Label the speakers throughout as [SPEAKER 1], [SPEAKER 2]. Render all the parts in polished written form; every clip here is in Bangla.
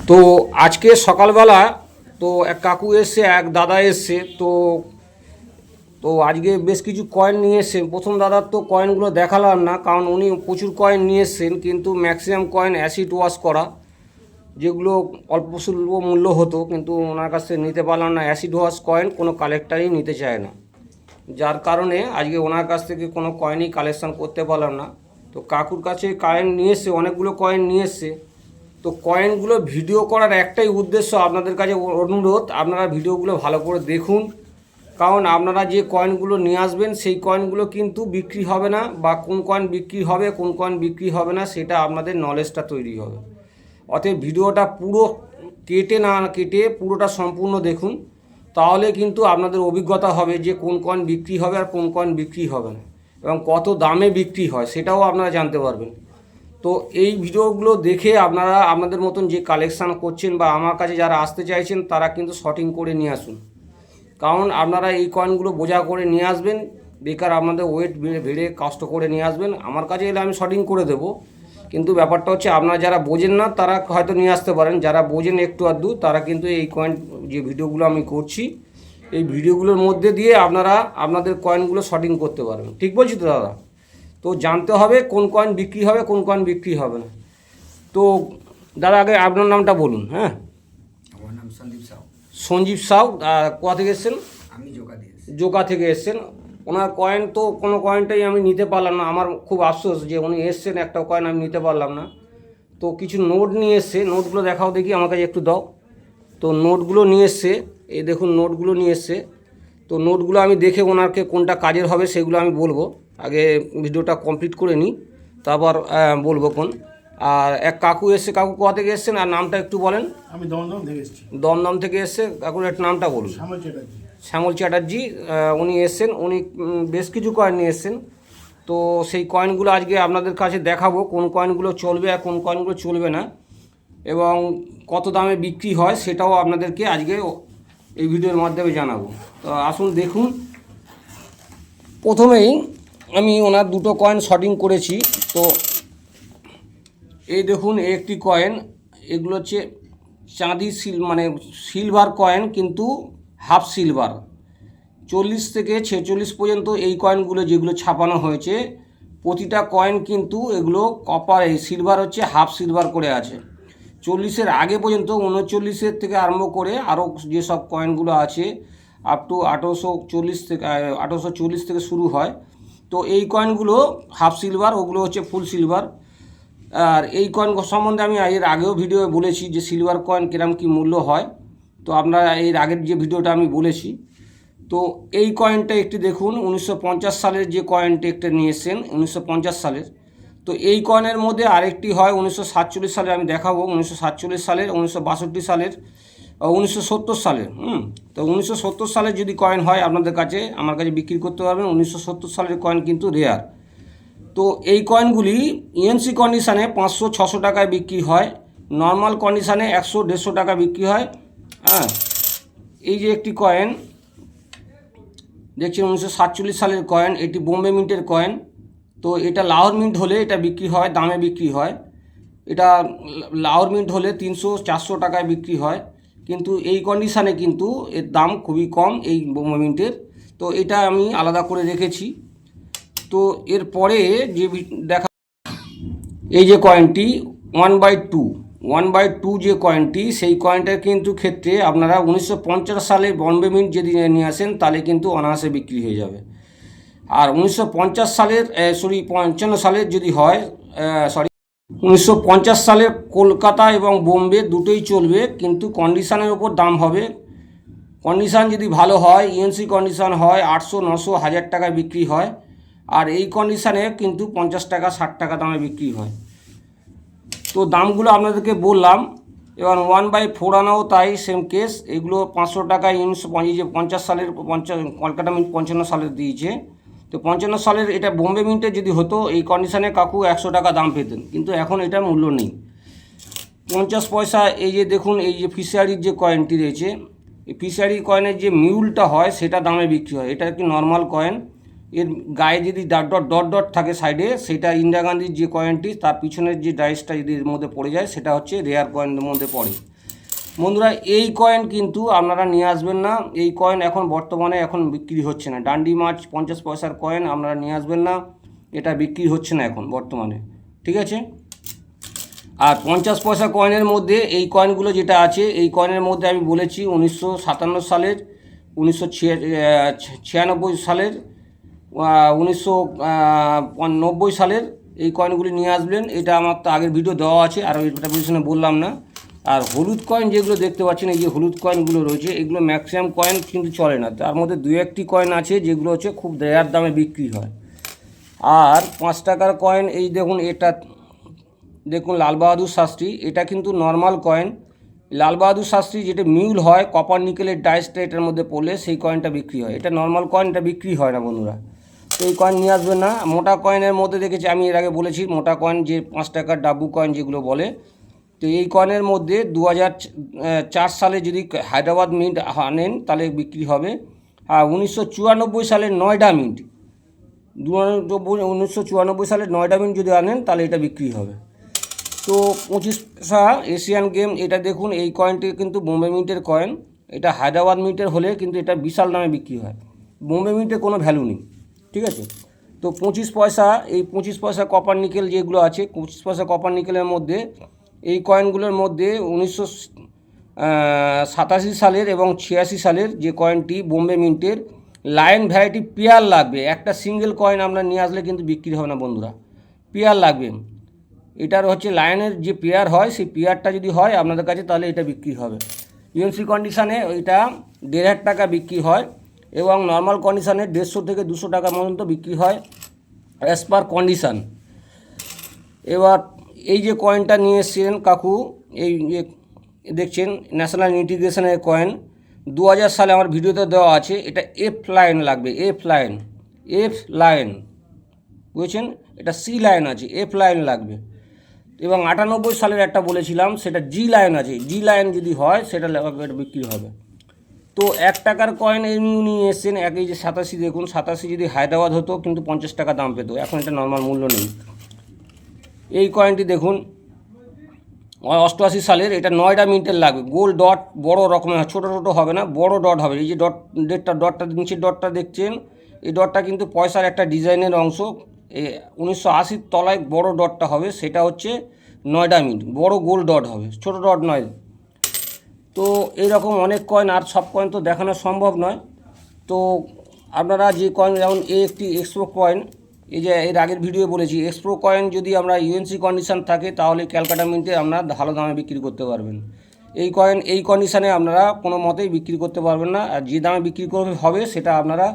[SPEAKER 1] তো আজকে সকালবেলা তো এক কাকু এসছে, এক দাদা এসছে। তো তো আজকে বেশ কিছু কয়েন নিয়ে এসছেন। প্রথম দাদার তো কয়েনগুলো দেখালাম না, কারণ উনি প্রচুর কয়েন নিয়ে এসছেন, কিন্তু ম্যাক্সিমাম কয়েন অ্যাসিড ওয়াশ করা, যেগুলো অল্প স্বল্প মূল্য হতো, কিন্তু ওনার কাছ থেকে নিতে পারলাম না। অ্যাসিড ওয়াশ কয়েন কোনো কালেক্টারই নিতে চায় না, যার কারণে আজকে ওনার কাছ থেকে কোনো কয়েনই কালেকশান করতে পারলাম না। তো কাকুর কাছে কয়েন নিয়ে এসছে, অনেকগুলো কয়েন নিয়ে এসছে। তো কয়েনগুলো ভিডিও করার একটাই উদ্দেশ্য, আপনাদের কাছে অনুরোধ, আপনারা ভিডিওগুলো ভালো করে দেখুন। কারণ আপনারা যে কয়েনগুলো নিয়ে আসবেন সেই কয়েনগুলো কিন্তু বিক্রি হবে না, বা কোন কয়েন বিক্রি হবে কোন কয়েন বিক্রি হবে না সেটা আপনাদের নলেজটা তৈরি হবে। অতএব ভিডিওটা পুরো কেটে না কেটে পুরোটা সম্পূর্ণ দেখুন, তাহলে কিন্তু আপনাদের অভিজ্ঞতা হবে যে কোন কয়েন বিক্রি হবে আর কোন কয়েন বিক্রি হবে না, এবং কত দামে বিক্রি হয় সেটাও আপনারা জানতে পারবেন। তো এই ভিডিওগুলো দেখে আপনারা আপনাদের মতন যে কালেকশান করছেন বা আমার কাছে যারা আসতে চাইছেন তারা কিন্তু শর্টিং করে নিয়ে আসুন। কারণ আপনারা এই কয়েনগুলো বোঝা করে নিয়ে আসবেন, বেকার আপনাদের ওয়েট বেড়ে কষ্ট করে নিয়ে আসবেন। আমার কাছে এলে আমি শর্টিং করে দেবো, কিন্তু ব্যাপারটা হচ্ছে আপনারা যারা বোঝেন না তারা হয়তো নিয়ে আসতে পারেন, যারা বোঝেন একটু আধটু তারা কিন্তু এই কয়েন যে ভিডিওগুলো আমি করছি এই ভিডিওগুলোর মধ্যে দিয়ে আপনারা আপনাদের কয়েনগুলো শর্টিং করতে পারবেন। ঠিক বলছি তো দাদা? তো জানতে হবে কোন কয়েন বিক্রি হবে কোন কয়েন বিক্রি হবে না। তো দাদা আগে আপনার নামটা বলুন। হ্যাঁ,
[SPEAKER 2] আমার নাম সন্দীপ সাউ।
[SPEAKER 1] সঞ্জীব সাউ। কোথা থেকে এসছেন?
[SPEAKER 2] আমি জোকা দিয়েছি।
[SPEAKER 1] জোকা থেকে এসছেন। ওনার কয়েন তো কোনো কয়েনটাই আমি নিতে পারলাম না, আমার খুব আফসোস যে উনি এসছেন, একটা কয়েন আমি নিতে পারলাম না। তো কিছু নোট নিয়ে এসছে, নোটগুলো দেখাও দেখি, আমার কাছে একটু দাও। তো নোটগুলো নিয়ে এসছে, এই দেখুন নোটগুলো নিয়ে এসছে। তো নোটগুলো আমি দেখে ওনাকে কোনটা কাজের হবে সেগুলো আমি বলবো, আগে ভিডিওটা কমপ্লিট করে নিই, তারপর বলবো কোন। আর এক কাকু এসছে, কাকু কোথা থেকে এসছেন আর নামটা একটু বলেন।
[SPEAKER 3] আমি দমদম থেকে এসেছি।
[SPEAKER 1] দমদম থেকে এসছে কাকুর একটু নামটা বলুন।
[SPEAKER 3] শ্যামল চ্যাটার্জি।
[SPEAKER 1] শ্যামল চ্যাটার্জি। উনি এসছেন, উনি বেশ কিছু কয়েন নিয়ে এসছেন। তো সেই কয়েনগুলো আজকে আপনাদের কাছে দেখাবো, কোন কয়েনগুলো চলবে আর কোন কয়েনগুলো চলবে না, এবং কত দামে বিক্রি হয় সেটাও আপনাদেরকে আজকে এই ভিডিওর মাধ্যমে জানাবো। তো আসুন দেখুন। প্রথমেই আমি ওনার দুটো কয়েন শর্টিং করেছি। তো এই দেখুন, একটি কয়েন, এগুলো হচ্ছে চাঁদি মানে সিলভার কয়েন, কিন্তু হাফ সিলভার। 40 থেকে 46 পর্যন্ত এই কয়েনগুলো যেগুলো ছাপানো হয়েছে, প্রতিটা কয়েন কিন্তু এগুলো কপার, এই সিলভার হচ্ছে হাফ সিলভার করে আছে। 40-এর আগে পর্যন্ত 39-এর থেকে আরম্ভ করে আরও যেসব কয়েনগুলো আছে আপ টু 1840 থেকে 1840 থেকে শুরু হয়। তো এই কয়েনগুলো হাফ সিলভার, ওগুলো হচ্ছে ফুল সিলভার। আর এই কয়েন সম্বন্ধে আমি এর আগেও ভিডিও বলেছি যে সিলভার কয়েন কিরম কী মূল্য হয়। তো আপনারা এর আগের যে ভিডিওটা আমি বলেছি। তো এই কয়েনটা একটি দেখুন, 1950 সালের যে কয়েনটা একটা নিয়ে এসছেন, 1950 সালের। তো এই কয়েনের মধ্যে আরেকটি হয় 1947 সালের, আমি দেখাবো 1947 সালের, 1962 সালের, 1970 সালের। তো 1970 সালের যদি কয়েন হয় আপনাদের কাছে, আমার কাছে বিক্রি করতে পারবেন। 1970 সালের কয়েন কিন্তু রেয়ার। তো এই কয়েনগুলি ইএনসি কন্ডিশানে 500-600 টাকায় বিক্রি হয়, নর্মাল কন্ডিশানে 100-150 টাকা বিক্রি হয়। হ্যাঁ, এই যে একটি কয়েন দেখছেন 1947 সালের কয়েন, এটি বোম্বে মিন্টের কয়েন। তো এটা লাহোর মিন্ট হলে এটা বিক্রি হয়, দামে বিক্রি হয়। এটা লাহোর মিন্ট হলে 300-400 টাকায় বিক্রি হয়, কিন্তু এই কন্ডিশানে কিন্তু এর দাম খুবই কম এই বোম্বে মিন্টের। তো এটা আমি আলাদা করে রেখেছি। তো এরপরে যে দেখা, এই যে কয়েনটি 1/2 যে কয়েনটি, সেই কয়েনটার কিন্তু ক্ষেত্রে আপনারা 1950 সালে বম্বে মিন্ট যদি নিয়ে আসেন তাহলে কিন্তু অনায়াসে বিক্রি হয়ে যাবে। আর 1950 সালের 55 সালের যদি হয়, 1950 সালের কলকাতা এবং বোম্বে দুটোই চলবে, কিন্তু কন্ডিশানের ওপর দাম হবে। কন্ডিশান যদি ভালো হয়, ইএনসি কন্ডিশান হয় 800-900 1000 টাকায় বিক্রি হয়। আর এই কন্ডিশানে কিন্তু 50 টাকা 60 টাকা দামে বিক্রি হয়। তো দামগুলো আপনাদেরকে বললাম। এবার 1/4 আনাও তাই সেম কেস, এগুলো 500 টাকায় 50 সালের কলকাতা মিন্ট 55 সালের দিয়েছে। তো 55 সালের এটা বোম্বে মিন্টে যদি হতো এই কন্ডিশানে কাকু 100 টাকা দাম পেতেন, কিন্তু এখন এটার মূল্য নেই। 50 পয়সা। এই যে দেখুন, এই যে ফিশারির যে কয়েনটি রয়েছে, এই ফিশারি কয়েনের যে মিউলটা হয় সেটা দামে বিক্রি হয়। এটা একটি নর্মাল কয়েন, এর গায়ে যদি ডট ডট থাকে সাইডে, সেটা ইন্দিরা গান্ধীর যে কয়েনটি তার পিছনের যে ডাইসটা যদি এর মধ্যে পড়ে যায় সেটা হচ্ছে রেয়ার কয়েনের মধ্যে পড়ে। বন্ধুরা এই কয়েন কিন্তু আপনারা নিয়ে আসবেন না, এই কয়েন এখন বর্তমানে এখন বিক্রি হচ্ছে না। ডান্ডি মাছ 50 পয়সার কয়েন আপনারা নিয়ে আসবেন না, এটা বিক্রি হচ্ছে না এখন বর্তমানে, ঠিক আছে। আর 50 পয়সা কয়েনের মধ্যে এই কয়েনগুলো যেটা আছে, এই কয়েনের মধ্যে আমি বলেছি 1957 সালের, 1996 সালের, 1990 সালের এই কয়েনগুলি নিয়ে আসবেন। এটা আমার তো আগের ভিডিও দেওয়া আছে, আর এটা পিছনে বললাম না। আর হলুদ কয়েন যেগুলো দেখতে পাচ্ছেন, এই যে হলুদ কয়েনগুলো রয়েছে, এগুলো ম্যাক্সিমাম কয়েন কিন্তু চলে না, তার মধ্যে 2-1টি কয়েন আছে যেগুলো হচ্ছে খুব রেয়ার দামে বিক্রি হয়। আর 5 টাকার কয়েন এই দেখুন, এটা দেখুন লাল বাহাদুর শাস্ত্রী, এটা কিন্তু নর্মাল কয়েন। লাল বাহাদুর শাস্ত্রী যেটা মিউল হয় কপার নিকেলের ডাইসটা এটার মধ্যে পড়লে সেই কয়েনটা বিক্রি হয়, এটা নর্মাল কয়েন, এটা বিক্রি হয় না বন্ধুরা। তো এই কয়েন নিয়ে আসবেন না। মোটা কয়েনের মধ্যে দেখেছি, আমি এর আগে বলেছি মোটা কয়েন যে 5 টাকার ডাব্বু কয়েন যেগুলো বলে, তো এই কয়েনের মধ্যে 2004 সালে যদি হায়দ্রাবাদ মিন্ট আনেন তাহলে বিক্রি হবে। আর 1994 সালের নয়ডা মিন্ট, 1994 সালের নয়ডা মিন্ট যদি আনেন তাহলে এটা বিক্রি হবে। তো 25 পয়সা এশিয়ান গেম, এটা দেখুন এই কয়েনটি কিন্তু বোম্বে মিন্টের কয়েন, এটা হায়দ্রাবাদ মিন্টের হলে কিন্তু এটা বিশাল দামে বিক্রি হয়, বোম্বে মিন্টের কোনো ভ্যালু নেই, ঠিক আছে। তো 25 পয়সা, এই 25 পয়সা কপার নিকেল যেগুলো আছে, 25 পয়সা কপার নিকেলের মধ্যে এই কয়েনগুলোর মধ্যে 1987 সালের এবং 86 সালের যে কয়েনটি বোম্বে মিন্টের লায়ন ভ্যারাইটি পেয়ার লাগবে, একটা সিঙ্গেল কয়েন আপনার নিয়ে আসলে কিন্তু বিক্রি হবে না বন্ধুরা, পেয়ার লাগবে। এটার হচ্ছে লায়নের যে পেয়ার হয়, সেই পেয়ারটা যদি হয় আপনাদের কাছে তাহলে এটা বিক্রি হবে। ইউএনসি কন্ডিশানে এটা 1,500 টাকা বিক্রি হয়, এবং নর্মাল কন্ডিশানে 150 থেকে 200 টাকা পর্যন্ত বিক্রি হয় অ্যাজ পার কন্ডিশান। এবার এই যে কয়েনটা নিয়ে এসেছিলেন কাকু, এই যে দেখছেন ন্যাশনাল ইন্টিগ্রেশনের কয়েন, 2000 সালে আমার ভিডিওতে দেওয়া আছে, এটা এফ লাইন লাগবে, এফ লাইন বুঝেছেন, এটা সি লাইন আছে, এফ লাইন লাগবে। এবং 98 সালের একটা বলেছিলাম, সেটা জি লাইন আছে, জি লাইন যদি হয় সেটা এটা বিক্রি হবে। তো 1 টাকার কয়েন এমনি নিয়ে এসছেন, এই যে 87, দেখুন 87 যদি হায়দ্রাবাদ হতো কিন্তু 50 টাকা দাম পেতো, এখন এটা নর্মাল মূল্য নেই। এই কয়েনটি দেখুন 88 সালের, এটা নয়ডা মিন্টের লাগবে, গোল ডট বড় রকমের, ছোটো ছোটো হবে না, বড় ডট হবে। এই যে ডটটা নিচের ডটটা দেখছেন, এই ডটটা কিন্তু পয়সার একটা ডিজাইনের অংশ, 1980 তলায় বড় ডটটা হবে, সেটা হচ্ছে নয়ডা মিন্ট, বড় গোল ডট হবে, ছোটো ডট নয়। তো এইরকম অনেক কয়েন, আর সব কয়েন তো দেখানো সম্ভব নয়। তো আপনারা যে কয়েন, যেমন একটি এক্সপ্রো কয়েন, এই যে এর আগের ভিডিও বলেছি, এক্সপ্রো কয়েন যদি আমরা ইউএনসি কন্ডিশান থাকে তাহলে ক্যালকাটা মিন্টে আপনারা ভালো দামে বিক্রি করতে পারবেন। এই কয়েন এই কন্ডিশানে আপনারা কোনো মতেই বিক্রি করতে পারবেন না, আর যে দামে বিক্রি করবে হবে সেটা আপনারা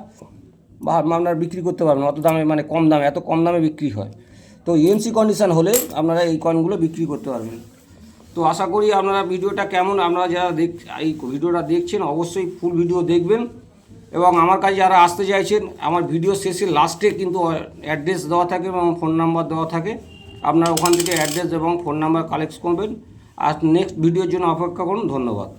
[SPEAKER 1] বিক্রি করতে পারবেন অত দামে, মানে কম দামে, এত কম দামে বিক্রি হয়। তো ইউএনসি কন্ডিশান হলে আপনারা এই কয়েনগুলো বিক্রি করতে পারবেন। তো আশা করি আপনারা ভিডিওটা কেমন, আপনারা যারা এই ভিডিওটা দেখছেন অবশ্যই ফুল ভিডিও দেখবেন, এবং আমার কাছে যারা আসতে চাইছেন, আমার ভিডিও শেষে লাস্টে কিন্তু অ্যাড্রেস দেওয়া থাকে এবং ফোন নাম্বার দেওয়া থাকে, আপনারা ওখান থেকে অ্যাড্রেস এবং ফোন নাম্বার কালেক্ট করবেন। আর নেক্সট ভিডিওর জন্য অপেক্ষা করুন। ধন্যবাদ।